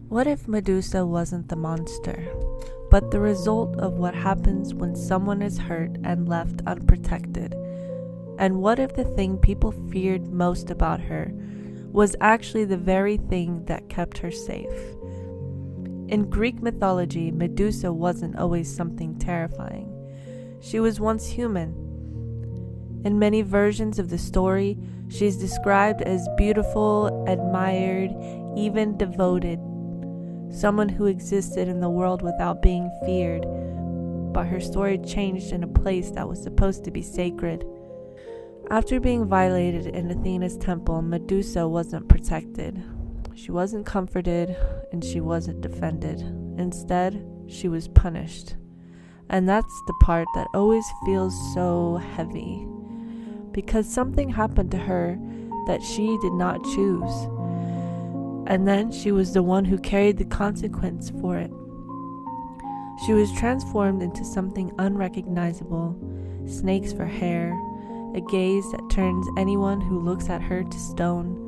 What if Medusa wasn't the monster, but the result of what happens when someone is hurt and left unprotected? And what if the thing people feared most about her was actually the very thing that kept her safe? In Greek mythology, Medusa wasn't always something terrifying. She was once human. In many versions of the story, she's described as beautiful, admired, even devoted. Someone who existed in the world without being feared, but her story changed in a place that was supposed to be sacred. After being violated in Athena's temple, Medusa wasn't protected. She wasn't comforted, and she wasn't defended. Instead, she was punished. And that's the part that always feels so heavy, because something happened to her that she did not choose. And then she was the one who carried the consequence for it. She was transformed into something unrecognizable, snakes for hair, a gaze that turns anyone who looks at her to stone.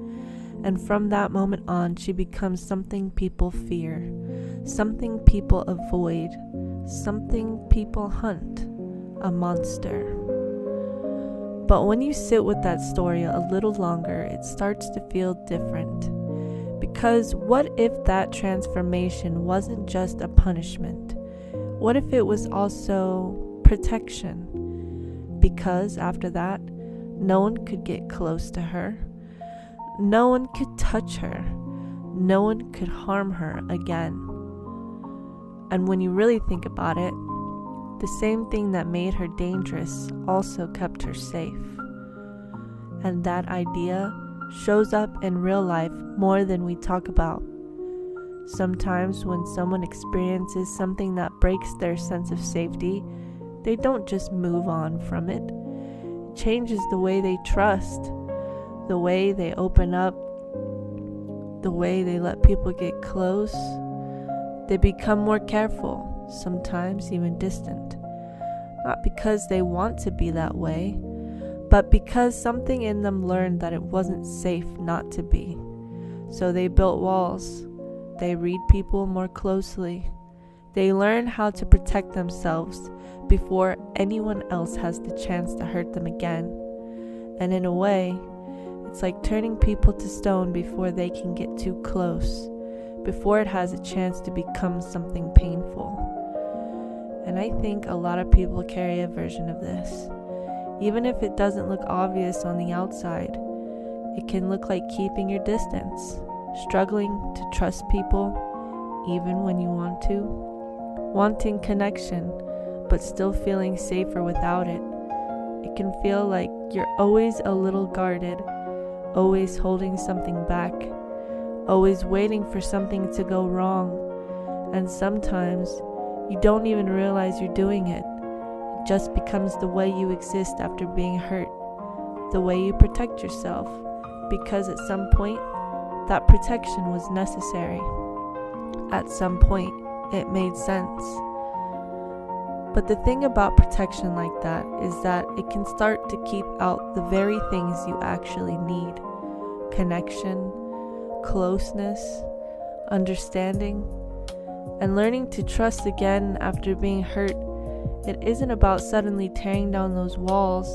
And from that moment on, she becomes something people fear, something people avoid, something people hunt, a monster. But when you sit with that story a little longer, it starts to feel different. Because what if that transformation wasn't just a punishment? What if it was also protection? Because after that, no one could get close to her. No one could touch her. No one could harm her again. And when you really think about it, the same thing that made her dangerous also kept her safe. And that idea shows up in real life more than we talk about. Sometimes when someone experiences something that breaks their sense of safety, they don't just move on from it. It changes the way they trust, the way they open up, the way they let people get close. They become more careful, sometimes even distant. Not because they want to be that way, but because something in them learned that it wasn't safe not to be. So they built walls. They read people more closely. They learn how to protect themselves before anyone else has the chance to hurt them again. And in a way, it's like turning people to stone before they can get too close, before it has a chance to become something painful. And I think a lot of people carry a version of this. Even if it doesn't look obvious on the outside, it can look like keeping your distance, struggling to trust people even when you want to, wanting connection but still feeling safer without it. It can feel like you're always a little guarded, always holding something back, always waiting for something to go wrong, and sometimes you don't even realize you're doing it. It just becomes the way you exist after being hurt, the way you protect yourself, because at some point, that protection was necessary. At some point, it made sense. But the thing about protection like that is that it can start to keep out the very things you actually need: connection, closeness, understanding, and learning to trust again after being hurt. It isn't about suddenly tearing down those walls.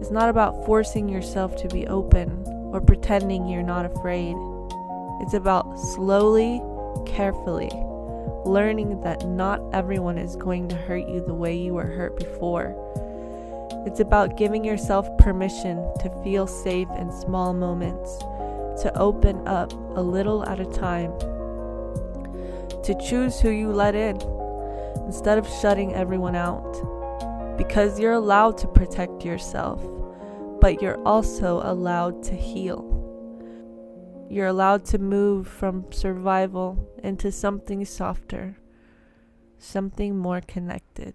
It's not about forcing yourself to be open or pretending you're not afraid. It's about slowly, carefully, learning that not everyone is going to hurt you the way you were hurt before. It's about giving yourself permission to feel safe in small moments, to open up a little at a time, to choose who you let in instead of shutting everyone out. Because you're allowed to protect yourself, but you're also allowed to heal. You're allowed to move from survival into something softer, something more connected.